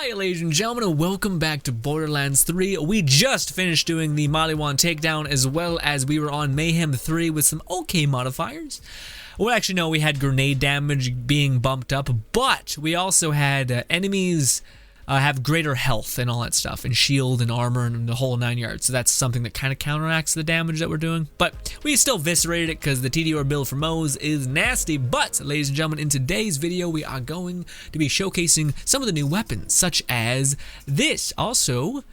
Hi ladies and gentlemen, and welcome back to Borderlands 3. We just finished doing the Maliwan takedown, as well as we were on Mayhem 3 with some okay modifiers. Well, actually no, we had grenade damage being bumped up, but we also had enemies have greater health and all that stuff, and shield and armor and the whole 9 yards. So that's something that kind of counteracts the damage that we're doing. But we still eviscerated it because the Tediore build for MOZE is nasty. But ladies and gentlemen, in today's video, we are going to be showcasing some of the new weapons, such as this. Also,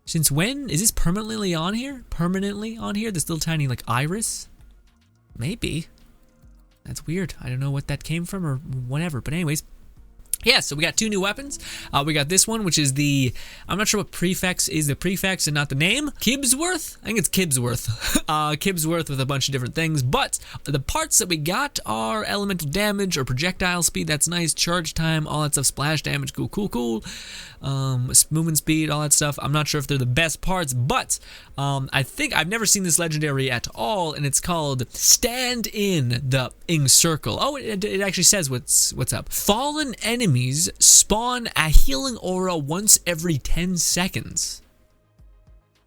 since when is this permanently on here? Permanently on here? This little tiny like iris? Maybe. That's weird. I don't know what that came from or whatever. But anyways. Yeah, so we got two new weapons. We got this one, which is the, I'm not sure what prefix is the prefix and not the name. Kibsworth? I think it's Kibsworth. Kibsworth with a bunch of different things, but the parts that we got are elemental damage or projectile speed. That's nice. Charge time, all that stuff. Splash damage, cool. Movement speed, all that stuff. I'm not sure if they're the best parts, but I think I've never seen this legendary at all, and it's called Stand in the Ing Circle. Oh, it actually says what's up. Fallen enemies spawn a healing aura once every 10 seconds.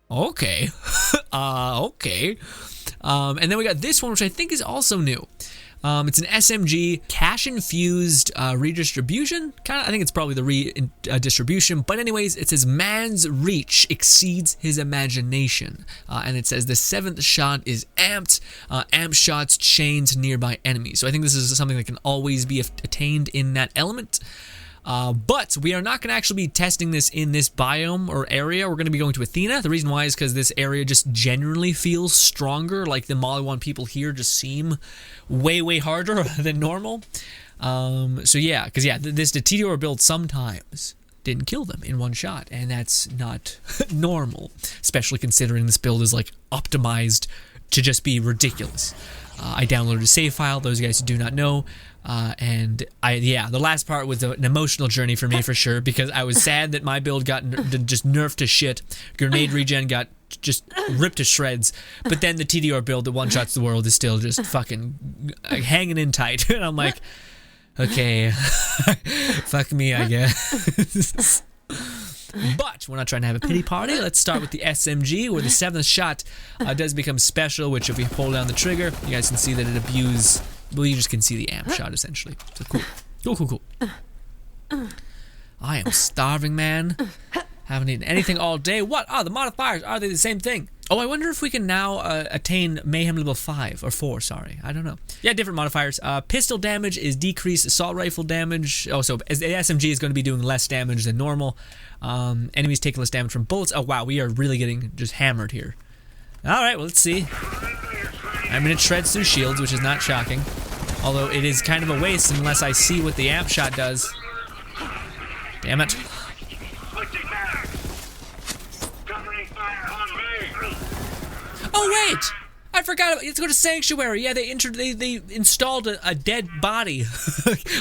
Okay. Okay. And then we got this one, which I think is also new. It's an SMG cash-infused redistribution. I think it's probably the redistribution. But anyways, it says man's reach exceeds his imagination. And it says the 7th shot is amped. Amp shots chained to nearby enemies. So I think this is something that can always be attained in that element. But we are not going to actually be testing this in this biome or area. We're going to be going to Athena. The reason why is because this area just generally feels stronger. Like the Maliwan people here just seem way harder than normal. So yeah, because yeah, the Tediore build sometimes didn't kill them in one shot, and that's not normal, especially considering this build is like optimized to just be ridiculous. I downloaded a save file, those guys who do not know, and the last part was an emotional journey for me for sure, because I was sad that my build got just nerfed to shit. Grenade regen got just ripped to shreds, but then the Tediore build that one-shots the world is still just fucking hanging in tight, and I'm like, okay, fuck me, I guess. But we're not trying to have a pity party. Let's start with the SMG, where the 7th shot does become special, which if we pull down the trigger, you guys can see that it abuse. Well, you just can see the amp shot, essentially. So cool. I am starving, man. Haven't eaten anything all day. What are the modifiers? Are they the same thing? Oh, I wonder if we can now attain Mayhem level 5 or 4, sorry. I don't know. Yeah, different modifiers. Pistol damage is decreased assault rifle damage. Oh, so as the SMG is going to be doing less damage than normal. Enemies take less damage from bullets. Oh, wow, we are really getting just hammered here. All right, well, let's see. I mean, it shreds through shields, which is not shocking. Although it is kind of a waste unless I see what the amp shot does. Damn it. Oh wait! I forgot. Let's go to Sanctuary. Yeah, they installed a dead body,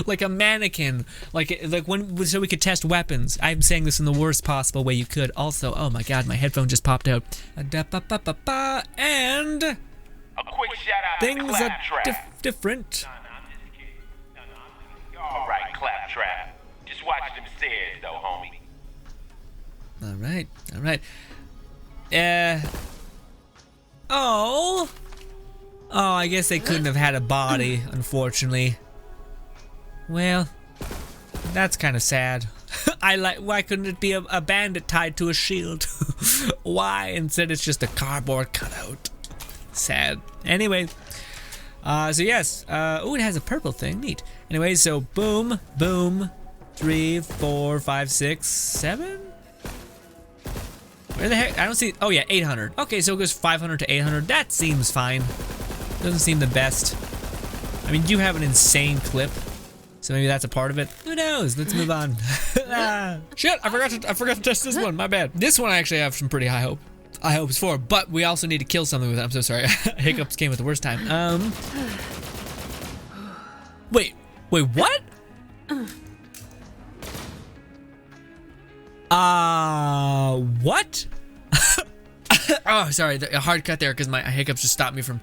like a mannequin, like when so we could test weapons. I'm saying this in the worst possible way you could. Also, oh my god, my headphone just popped out. And a quick shout out things to are different. All right, Claptrap. Just watch them stairs, though, homie. All right. Oh, I guess they couldn't have had a body, unfortunately. Well, that's kind of sad. Why couldn't it be a bandit tied to a shield? Why? Instead it's just a cardboard cutout. Sad. Anyway, so yes, oh, it has a purple thing, neat. Anyway, so boom, 3, 4, 5, 6, 7? Where the heck? I don't see. Oh yeah, 800. Okay, so it goes 500 to 800. That seems fine. Doesn't seem the best. I mean, you have an insane clip, so maybe that's a part of it. Who knows? Let's move on. Shit! I forgot to test this one. My bad. This one I actually have some pretty high hopes for, but we also need to kill something with it. I'm so sorry. Hiccups came at the worst time. Wait, what? What? Oh, sorry, a hard cut there because my hiccups just stopped me from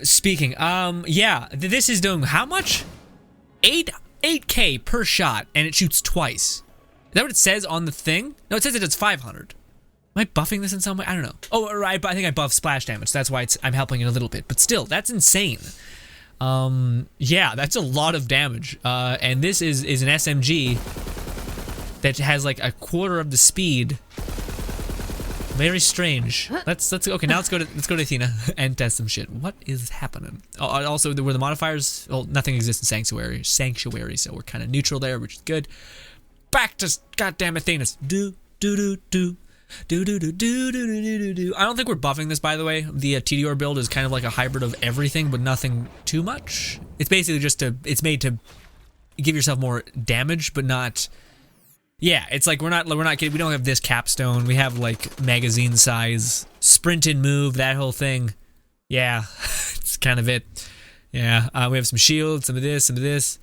speaking. Yeah, this is doing how much? 8K per shot, and it shoots twice. that what it says on the thing? No, it says it does 500. Am I buffing this in some way? I don't know. Oh, right, I think I buff splash damage. That's why I'm helping it a little bit. But still, that's insane. Yeah, that's a lot of damage. And this is an SMG that has like a quarter of the speed. Very strange. Okay. Now let's go to Athena and test some shit. What is happening? Also, were the modifiers? Well, nothing exists in Sanctuary, so we're kind of neutral there, which is good. Back to goddamn Athena's. Do. I don't think we're buffing this, by the way. The Tediore build is kind of like a hybrid of everything, but nothing too much. It's basically just it's made to give yourself more damage, but not. Yeah, it's like we're not kidding. We don't have this capstone. We have like magazine size, sprint and move, that whole thing. Yeah, it's kind of it. Yeah, we have some shields, some of this.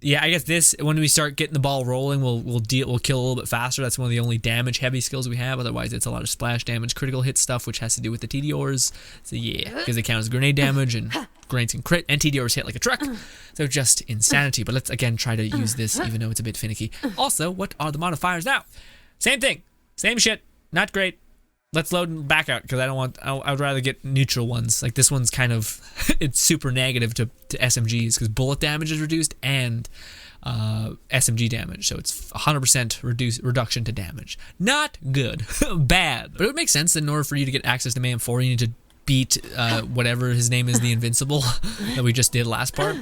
Yeah, I guess this, when we start getting the ball rolling, we'll kill a little bit faster. That's one of the only damage heavy skills we have. Otherwise, it's a lot of splash damage, critical hit stuff, which has to do with the Tediores. So yeah, because they count as grenade damage, and grenades can crit, and Tediores hit like a truck. So just insanity. But let's again try to use this, even though it's a bit finicky. Also, what are the modifiers now? Same thing, same shit. Not great. Let's load and back out, because I would rather get neutral ones. Like this one's kind of, it's super negative to SMGs, because bullet damage is reduced and SMG damage. So it's 100% reduction to damage. Not good. Bad. But it would make sense that in order for you to get access to Mayhem 4, you need to beat whatever his name is, the Invincible, that we just did last part.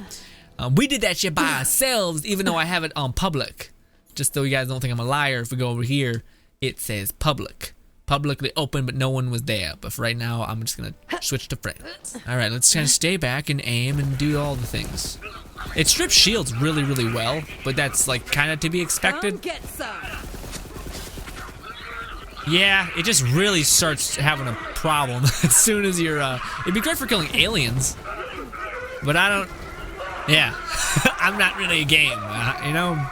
We did that shit by ourselves, even though I have it on public. Just so you guys don't think I'm a liar, if we go over here, it says public. Publicly open, but no one was there. But for right now, I'm just gonna switch to friends. All right, let's kind of stay back and aim and do all the things. It strips shields really, really well, but that's like kind of to be expected. Yeah, it just really starts having a problem as soon as you're. It'd be great for killing aliens, but I don't. Yeah, I'm not really a game. You know,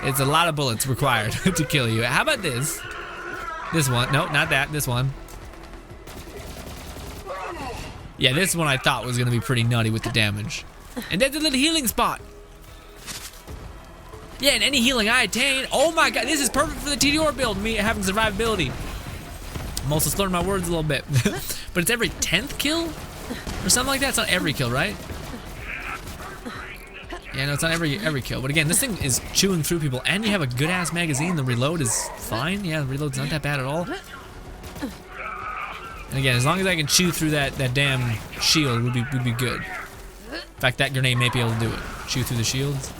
it's a lot of bullets required to kill you. How about this? This one. No, not that. This one. Yeah, this one I thought was going to be pretty nutty with the damage. And there's a little healing spot. Yeah, and any healing I attain. Oh my god, this is perfect for the Tediore build. Me having survivability. I'm also slurring my words a little bit. But it's every 10th kill? Or something like that. It's not every kill, right? Yeah, no, it's not every kill. But again, this thing is chewing through people, and you have a good-ass magazine. The reload is fine. Yeah, the reload's not that bad at all. And again, as long as I can chew through that damn shield, would be good. In fact, that grenade may be able to do it. Chew through the shields.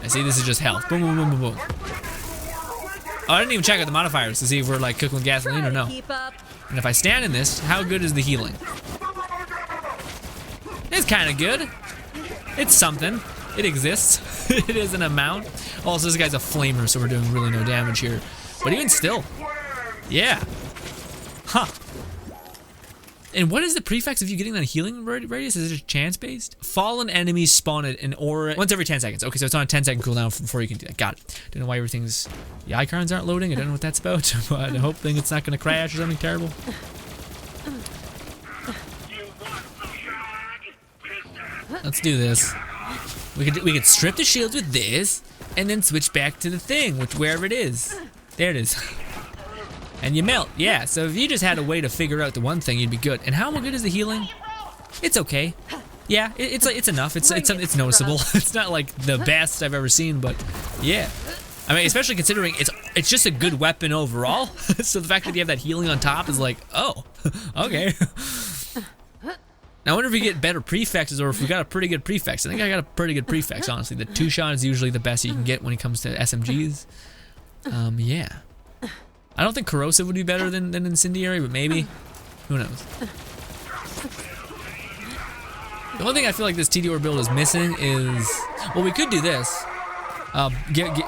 I see this is just health. Boom, boom, boom, boom, boom. Oh, I didn't even check out the modifiers to see if we're like cooking with gasoline or no. And if I stand in this, how good is the healing? It's kind of good. It's something. It exists. It is an amount. Also, this guy's a flamer, so we're doing really no damage here. But even still, yeah. Huh. And what is the prefix of you getting that healing radius? Is it just chance-based? Fallen enemies spawn an aura once every 10 seconds. Okay, so it's on a 10-second cooldown before you can do that. Got it. Don't know why everything's... The icons aren't loading. I don't know what that's about, but I'm hoping it's not going to crash or something terrible. Let's do this. We could strip the shields with this, and then switch back to the thing, wherever it is. There it is. And you melt, yeah. So if you just had a way to figure out the one thing, you'd be good. And how good is the healing? It's okay. Yeah, it's enough. It's noticeable. It's not like the best I've ever seen, but yeah. I mean, especially considering it's just a good weapon overall. So the fact that you have that healing on top is like, oh, okay. Now, I wonder if we get better prefixes or if we got a pretty good prefix. I think I got a pretty good prefix, honestly. The 2-shot is usually the best you can get when it comes to SMGs. Yeah. I don't think corrosive would be better than incendiary, but maybe. Who knows? The only thing I feel like this Tediore build is missing is... Well, we could do this.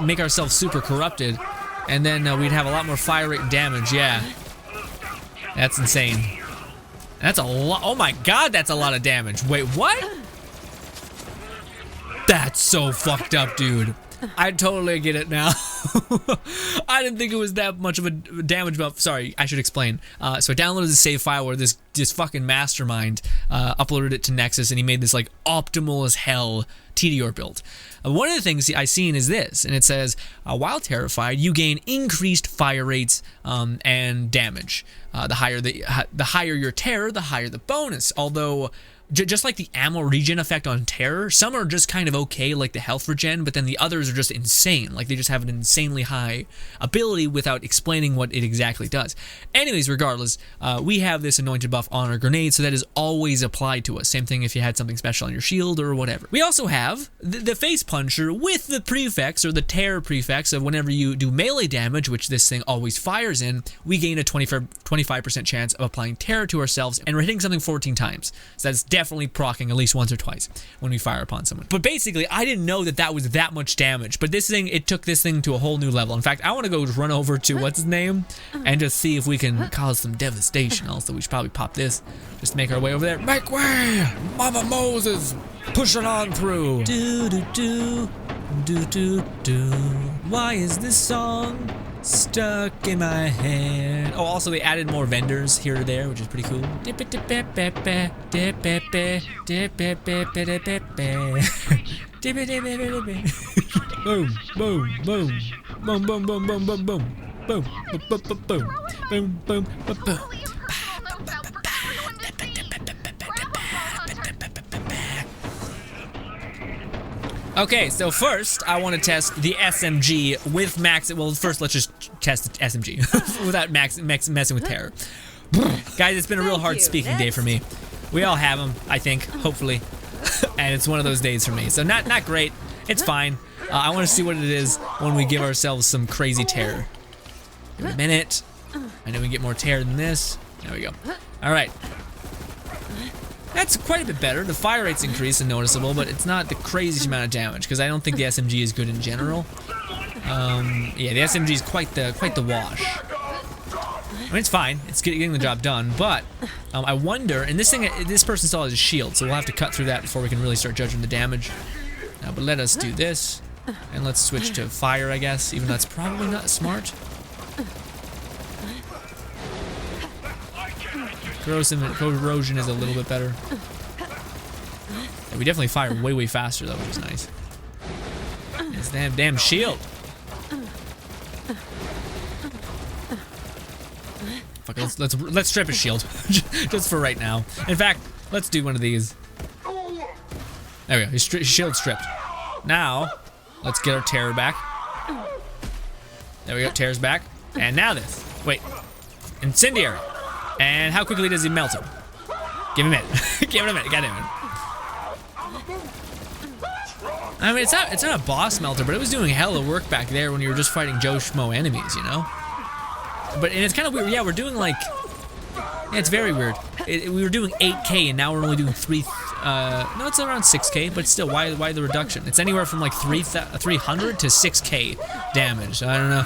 Make ourselves super corrupted, and then we'd have a lot more fire rate and damage, yeah. That's insane. That's a lot. Oh my god, that's a lot of damage. Wait, what? That's so fucked up, dude. I totally get it now. I didn't think it was that much of a damage buff. Sorry, I should explain. So I downloaded the save file where this fucking mastermind uploaded it to Nexus, and he made this like optimal as hell Tediore build. One of the things I've seen is this, and it says, while terrified, you gain increased fire rates and damage. The higher your terror, the higher the bonus. Although, just like the ammo regen effect on terror, some are just kind of okay, like the health regen, but then the others are just insane. Like they just have an insanely high ability without explaining what it exactly does. Anyways, regardless, we have this anointed buff on our grenade, so that is always applied to us. Same thing if you had something special on your shield or whatever. We also have the face puncher with the prefix or the terror prefix of whenever you do melee damage, which this thing always fires in, we gain a 25% chance of applying terror to ourselves, and we're hitting something 14 times. So that's definitely proccing at least once or twice when we fire upon someone. But basically, I didn't know that was that much damage, but this thing, it took this thing to a whole new level. In fact, I want to go run over to what's his name and just see if we can cause some devastation. Also, we should probably pop this, just make our way over there. Make way, Mama Moses, push it on through. Do do do do do do. Why is this song stuck in my head? Oh, also they added more vendors here or there, which is pretty cool. Boom, boom, boom, boom, boom, boom, boom, boom, boom, boom, boom, boom, boom, boom, boom, boom. Okay, so first I want to test the SMG with max. Well, first let's just test the SMG without messing with terror. Guys, it's been a real hard speaking day for me. We all have them, I think, hopefully, and it's one of those days for me. So not great. It's fine. I want to see what it is when we give ourselves some crazy terror. Give it a minute. I know we can get more terror than this. There we go. All right. That's quite a bit better. The fire rate's increased and noticeable, but it's not the craziest amount of damage because I don't think the SMG is good in general. Yeah, the SMG is quite the wash. I mean, it's fine. It's getting the job done, but I wonder. And this person still has a shield, so we'll have to cut through that before we can really start judging the damage. But let us do this, and let's switch to fire, I guess. Even though that's probably not smart. Corrosion is a little bit better. Yeah, we definitely fire way faster though, which is nice. It's damn shield. Fuck, let's strip his shield just for right now. In fact, let's do one of these. There we go. His shield stripped. Now, let's get our terror back. There we go. Terror's back. And now this. Wait. Incendiary. And how quickly does he melt him? Give him a minute. Give it a minute. Goddamn it. I mean, it's not a boss melter, but it was doing hell of work back there when you were just fighting Joe Schmo enemies, you know? And it's kind of weird. Yeah, we're doing like... Yeah, it's very weird. We were doing 8K, and now we're only doing 3... no, it's around 6K, but still, why the reduction? It's anywhere from like 300 to 6K damage. So I don't know.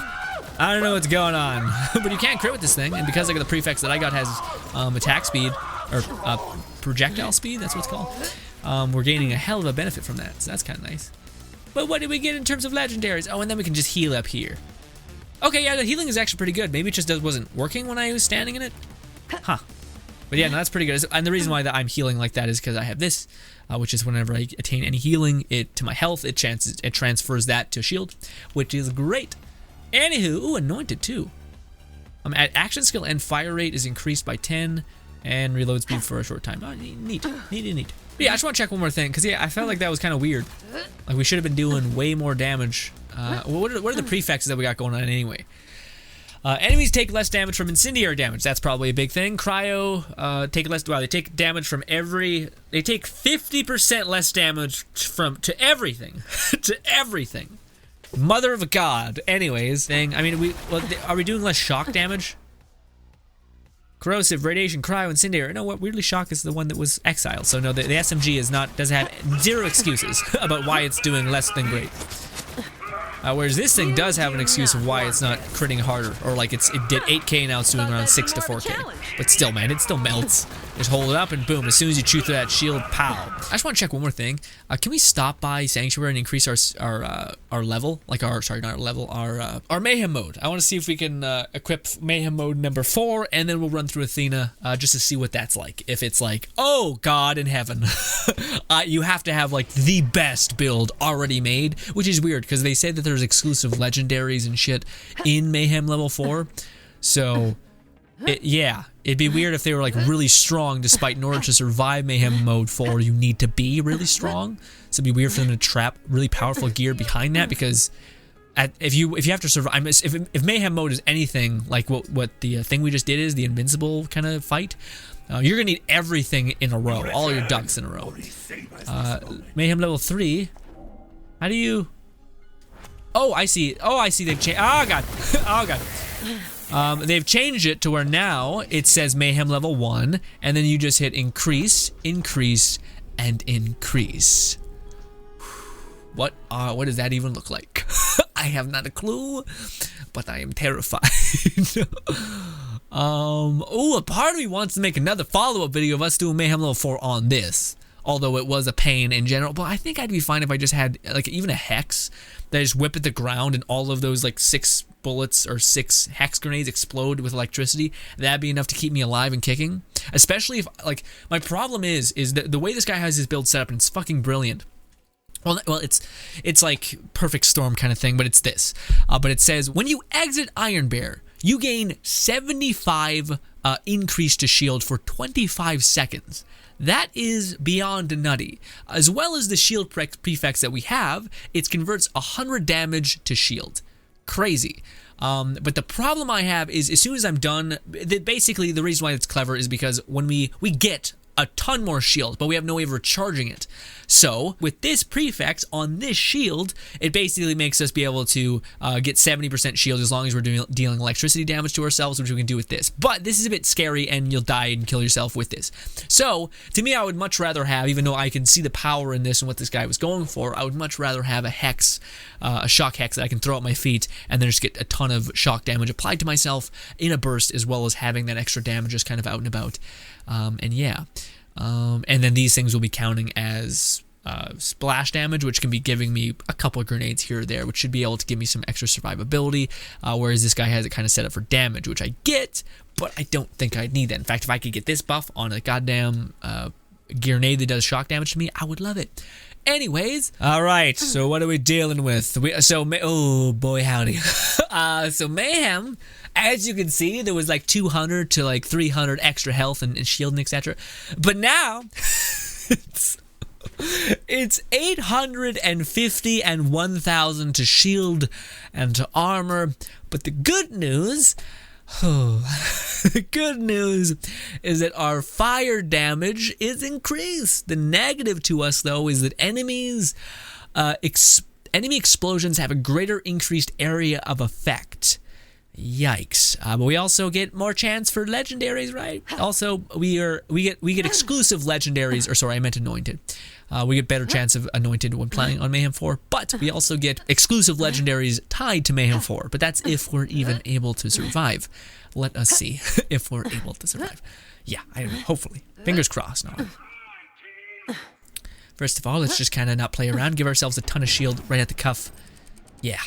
I don't know what's going on, but you can't crit with this thing, and because like the prefix that I got has attack speed, or projectile speed, that's what it's called, we're gaining a hell of a benefit from that, so that's kind of nice. But what did we get in terms of legendaries? Oh, and then we can just heal up here. Okay, yeah, the healing is actually pretty good. Maybe it just wasn't working when I was standing in it? Huh. But yeah, no, that's pretty good. And the reason why I'm healing like that is because I have this, which is whenever I attain any healing to my health, it transfers that to shield, which is great. Anywho, ooh, anointed too. At action skill and fire rate is increased by 10, and reload speed for a short time. Oh, neat. But yeah, I just want to check one more thing, because yeah, I felt like that was kind of weird. Like we should have been doing way more damage. What are the prefixes that we got going on anyway? Enemies take less damage from incendiary damage. That's probably a big thing. Cryo take less. Wow, they take damage from every. They take 50% less damage to everything, to everything. Mother of God. Anyways, I mean, are we doing less shock damage? Corrosive, radiation, cryo, incendiary. No, what weirdly shock is the one that was exiled. So no, the SMG doesn't have zero excuses about why it's doing less than great. Whereas this thing does have an excuse of why it's not critting harder, or like it did 8k, now it's doing around 6 to 4k. But still, man, it still melts. Just hold it up and boom, as soon as you chew through that shield, pow. I just want to check one more thing. Can we stop by Sanctuary and increase our level? Like our, sorry, not our level, our Mayhem mode. I want to see if we can equip Mayhem mode number 4, and then we'll run through Athena just to see what that's like. If it's like, oh God in heaven, you have to have like the best build already made, which is weird because they say that there's exclusive legendaries and shit in Mayhem level 4. So yeah, it'd be weird if they were like really strong, despite in order to survive Mayhem mode 4 you need to be really strong. So it'd be weird for them to trap really powerful gear behind that, because if you have to survive, if Mayhem mode is anything like what the thing we just did is, the invincible kind of fight, you're gonna need everything in a row, all your ducks in a row. Mayhem level 3, how do you? Oh, I see. Oh, I see. They've changed. Oh God. Oh God. They've changed it to where now it says Mayhem level 1, and then you just hit increase, increase, and increase. What does that even look like? I have not a clue, but I am terrified. Oh, a part of me wants to make another follow-up video of us doing Mayhem level 4 on this. Although it was a pain in general, but I think I'd be fine if I just had like even a hex that I just whip at the ground and all of those like 6 bullets or 6 hex grenades explode with electricity. That'd be enough to keep me alive and kicking. Especially if, like, my problem is that the way this guy has his build set up, and it's fucking brilliant. Well, it's like perfect storm kind of thing, but it's this. But it says when you exit Iron Bear, you gain 75 increase to shield for 25 seconds. That is beyond nutty. As well as the shield prefix that we have, it converts 100 damage to shield. Crazy. But the problem I have is as soon as I'm done, basically the reason why it's clever is because when we get a ton more shield, but we have no way of recharging it. So with this prefix on this shield, it basically makes us be able to get 70% shield as long as we're dealing electricity damage to ourselves, which we can do with this. But this is a bit scary, and you'll die and kill yourself with this. So to me, I would much rather have, even though I can see the power in this and what this guy was going for, I would much rather have a hex, a shock hex that I can throw at my feet and then just get a ton of shock damage applied to myself in a burst, as well as having that extra damage just kind of out and about. And yeah. And then these things will be counting as splash damage, which can be giving me a couple of grenades here or there, which should be able to give me some extra survivability, whereas this guy has it kind of set up for damage, which I get, but I don't think I'd need that. In fact, if I could get this buff on a goddamn grenade that does shock damage to me, I would love it. Anyways, all right, so what are we dealing with? Oh boy howdy. So Mayhem, as you can see, there was like 200 to like 300 extra health and shield and etc. But now it's 850 and 1,000 to shield and to armor. But the good news, the good news is that our fire damage is increased. The negative to us, though, is that enemy explosions have a greater increased area of effect. Yikes! But we also get more chance for legendaries, right? Also, we get exclusive legendaries, or sorry, I meant anointed. We get better chance of anointed when playing on Mayhem 4, but we also get exclusive legendaries tied to Mayhem 4. But that's if we're even able to survive. Let us see if we're able to survive. Yeah, I don't know. Hopefully, fingers crossed. No. First of all, let's just kind of not play around. Give ourselves a ton of shield right at the cuff. Yeah.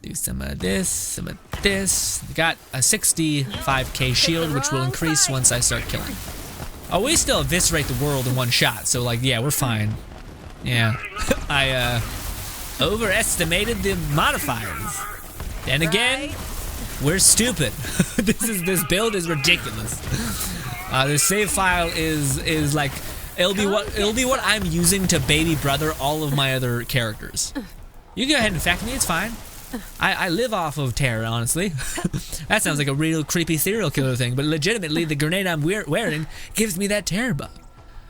Do some of this, some of this. We got a 65k shield, which will increase once I start killing. Oh, we still eviscerate the world in one shot, so like, yeah, we're fine. Yeah, I overestimated the modifiers. Then again, we're stupid. This build is ridiculous. The save file is like, it'll be what I'm using to baby brother all of my other characters. You go ahead and infect me, it's fine. I live off of terror, honestly. That sounds like a real creepy serial killer thing, but legitimately, the grenade I'm wearing gives me that terror bug.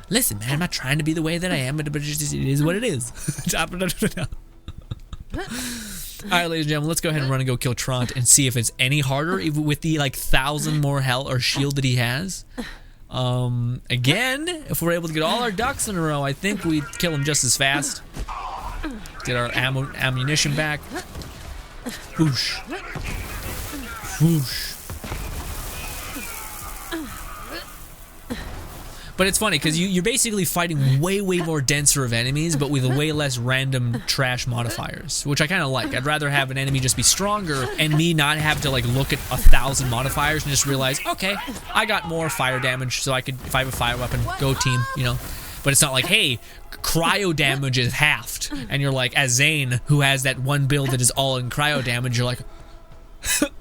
Listen, man, I'm not trying to be the way that I am, but it is what it is. Alright, ladies and gentlemen, let's go ahead and run and go kill Trant and see if it's any harder, even with the, like, 1,000 more health or shield that he has. Again, if we're able to get all our ducks in a row, I think we'd kill him just as fast. Get our ammunition back. Whoosh. Whoosh. But it's funny because you're basically fighting way more denser of enemies, but with way less random trash modifiers, which I kind of like. I'd rather have an enemy just be stronger and me not have to like look at 1,000 modifiers and just realize, okay, I got more fire damage, so I could, if I have a fire weapon, go team, you know. But it's not like, hey, cryo damage is halved, and you're like, as Zane, who has that one build that is all in cryo damage, you're like,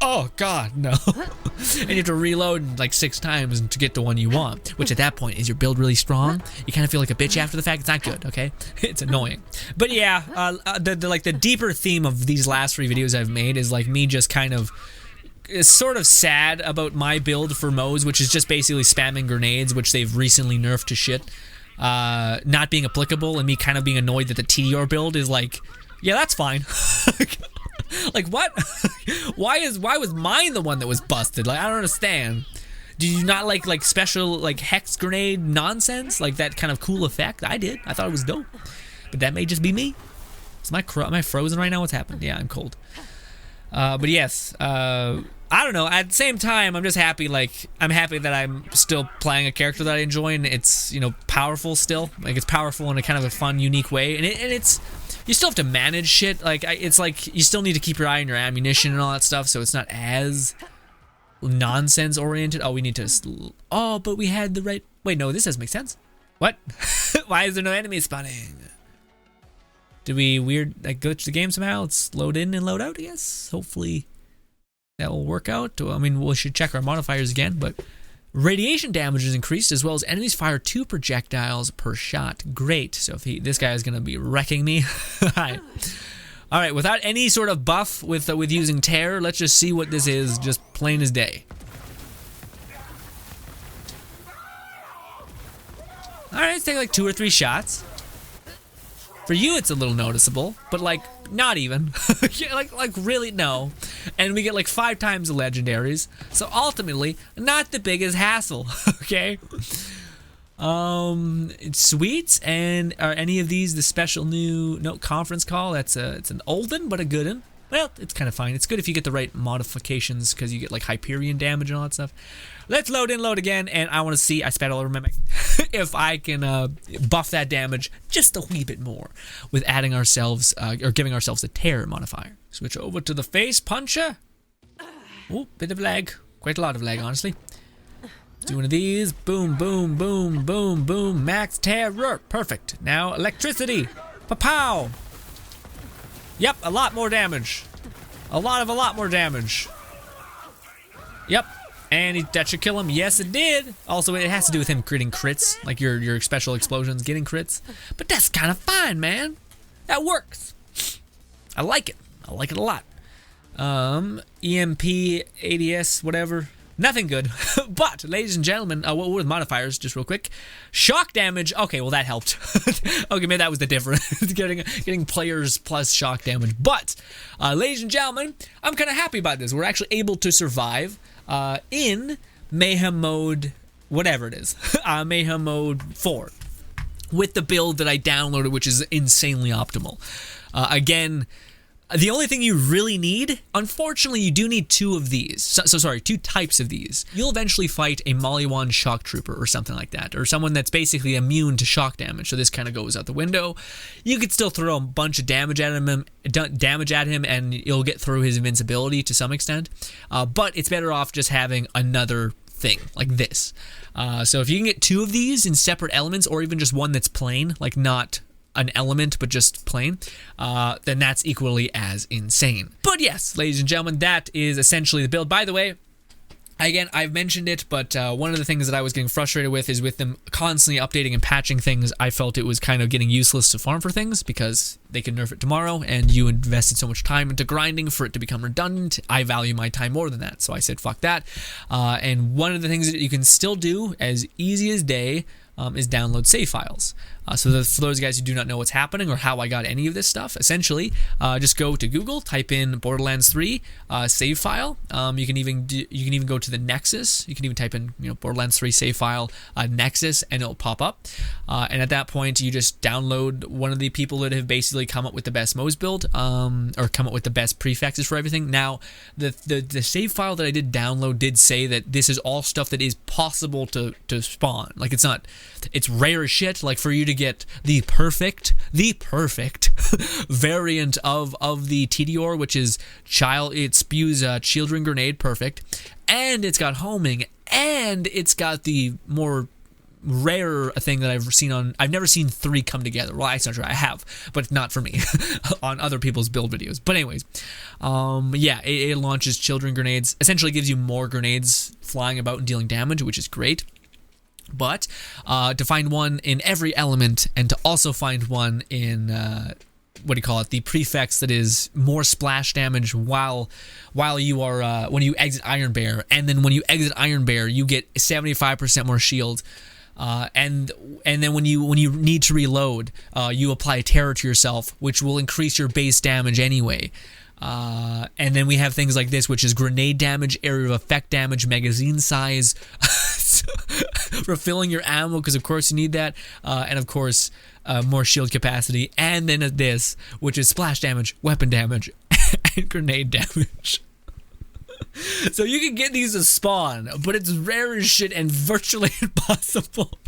oh god, no. And you have to reload like 6 times to get to one you want, which at that point, is your build really strong? You kind of feel like a bitch after the fact. It's not good, okay? It's annoying. But yeah, the deeper theme of these last 3 videos I've made is like me just kind of sort of sad about my build for MOZE, which is just basically spamming grenades, which they've recently nerfed to shit, not being applicable, and me kind of being annoyed that the Tediore build is like, yeah, that's fine. Like, what? Why was mine the one that was busted? Like, I don't understand. Do you not like special like hex grenade nonsense? Like that kind of cool effect? I did. I thought it was dope. But that may just be me. Am I frozen right now? What's happened? Yeah, I'm cold. But yes, I don't know. At the same time, I'm just happy. Like, I'm happy that I'm still playing a character that I enjoy, and it's, you know, powerful still. Like, it's powerful in a kind of a fun, unique way, and it's. You still have to manage shit. Like, it's like you still need to keep your eye on your ammunition and all that stuff, so it's not as nonsense oriented. Oh, we need to. Oh, but we had the right. Wait, no, this doesn't make sense. What? Why is there no enemy spawning? Did we like glitch the game somehow? Let's load in and load out, I guess. Hopefully that will work out. I mean, we should check our modifiers again, but radiation damage is increased, as well as enemies fire 2 projectiles per shot. Great. So if this guy is going to be wrecking me. Hi. All right, without any sort of buff with using terror, let's just see what this is, just plain as day. All right, let's take like 2 or 3 shots. For you, it's a little noticeable, but like not even. like really no. And we get like 5 times the legendaries, so ultimately not the biggest hassle. Okay. It's sweet. And are any of these the special new conference call? It's an old one, but a good one. Well, it's kind of fine. It's good if you get the right modifications, because you get like Hyperion damage and all that stuff. Let's load in, load again, and I want to see, I spent all over Mimic, if I can buff that damage just a wee bit more with adding ourselves, or giving ourselves a terror modifier. Switch over to the face puncher. Oh, bit of lag. Quite a lot of lag, honestly. Let's do one of these. Boom, boom, boom, boom, boom. Max terror. Perfect. Now electricity. Pa-pow. Yep, a lot more damage. A lot more damage. Yep. And that should kill him. Yes, it did. Also, it has to do with him critting crits, like your special explosions getting crits. But that's kind of fine, man. That works. I like it. I like it a lot. EMP, ADS, whatever. Nothing good. But, ladies and gentlemen, what were the modifiers, just real quick? Shock damage. Okay, well, that helped. Okay, maybe that was the difference. getting players plus shock damage. But, ladies and gentlemen, I'm kind of happy about this. We're actually able to survive in Mayhem mode, whatever it is. Mayhem mode 4. With the build that I downloaded, which is insanely optimal. Again, the only thing you really need, unfortunately, you do need 2 of these. Sorry, 2 types of these. You'll eventually fight a Maliwan shock trooper or something like that, or someone that's basically immune to shock damage. So this kind of goes out the window. You could still throw a bunch of damage at him, and you'll get through his invincibility to some extent. But it's better off just having another thing like this. So if you can get 2 of these in separate elements, or even just one that's plain, like not an element but just plain, then that's equally as insane. But yes, ladies and gentlemen, that is essentially the build. By the way, again, I've mentioned it, but one of the things that I was getting frustrated with is with them constantly updating and patching things. I felt it was kind of getting useless to farm for things because they could nerf it tomorrow, and you invested so much time into grinding for it to become redundant. I value my time more than that, so I said fuck that. And one of the things that you can still do as easy as day, is download save files. So for those guys who do not know what's happening or how I got any of this stuff, essentially, just go to Google, type in Borderlands 3 save file. You can even go to the Nexus. You can even type in Borderlands 3 save file Nexus, and it'll pop up. And at that point, you just download one of the people that have basically come up with the best MOZE build, or come up with the best prefixes for everything. Now, the save file that I did download did say that this is all stuff that is possible to spawn. Like it's rare as shit. Like for you to get the perfect variant of the Tediore, which is it spews children grenade perfect, and it's got homing, and it's got the more rare thing that I've never seen 3 come together. Well, it's not true, I have, but not for me on other people's build videos. But anyways, yeah, it launches children grenades, essentially gives you more grenades flying about and dealing damage, which is great. But to find one in every element, and to also find one in the prefix that is more splash damage while you are when you exit Iron Bear, and then when you exit Iron Bear you get 75% more shield, and then when you need to reload, you apply terror to yourself, which will increase your base damage anyway. And then we have things like this, which is grenade damage, area of effect damage, magazine size, refilling your ammo, because of course you need that, and of course more shield capacity, and then this, which is splash damage, weapon damage, and grenade damage. So you can get these to spawn, but it's rare as shit and virtually impossible.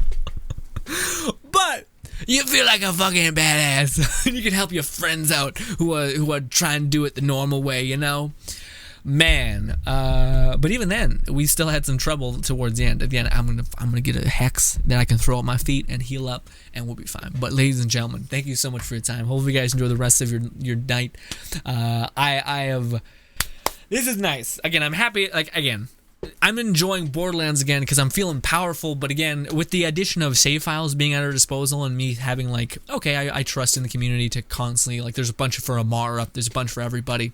But you feel like a fucking badass. You can help your friends out who are trying to do it the normal way, Man, but even then, we still had some trouble towards the end. At the end, I'm gonna get a hex that I can throw at my feet and heal up, and we'll be fine. But ladies and gentlemen, thank you so much for your time. Hopefully, you guys enjoy the rest of your night. This is nice. Again, I'm happy. I'm enjoying Borderlands again because I'm feeling powerful, but again, with the addition of save files being at our disposal and me having I trust in the community to constantly, there's a bunch for Amara, there's a bunch for everybody,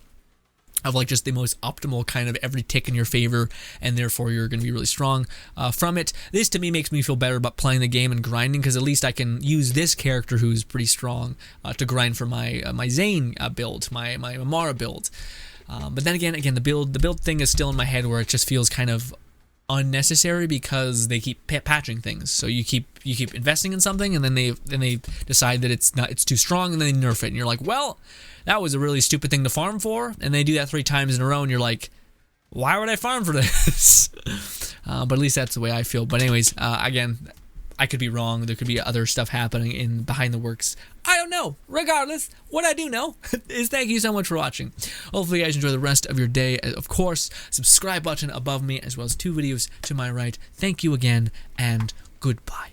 of just the most optimal kind of every tick in your favor, and therefore you're going to be really strong from it. This to me makes me feel better about playing the game and grinding, because at least I can use this character who's pretty strong to grind for my Zane build, my Amara build. But then again, the build thing is still in my head where it just feels kind of unnecessary because they keep patching things. So you keep investing in something, and then they decide that it's too strong, and then they nerf it, and you're like, well, that was a really stupid thing to farm for, and they do that 3 times in a row, and you're like, why would I farm for this? But at least that's the way I feel. But anyways, again, I could be wrong. There could be other stuff happening behind the works. I don't know. Regardless, what I do know is thank you so much for watching. Hopefully you guys enjoy the rest of your day. Of course, subscribe button above me, as well as 2 videos to my right. Thank you again, and goodbye.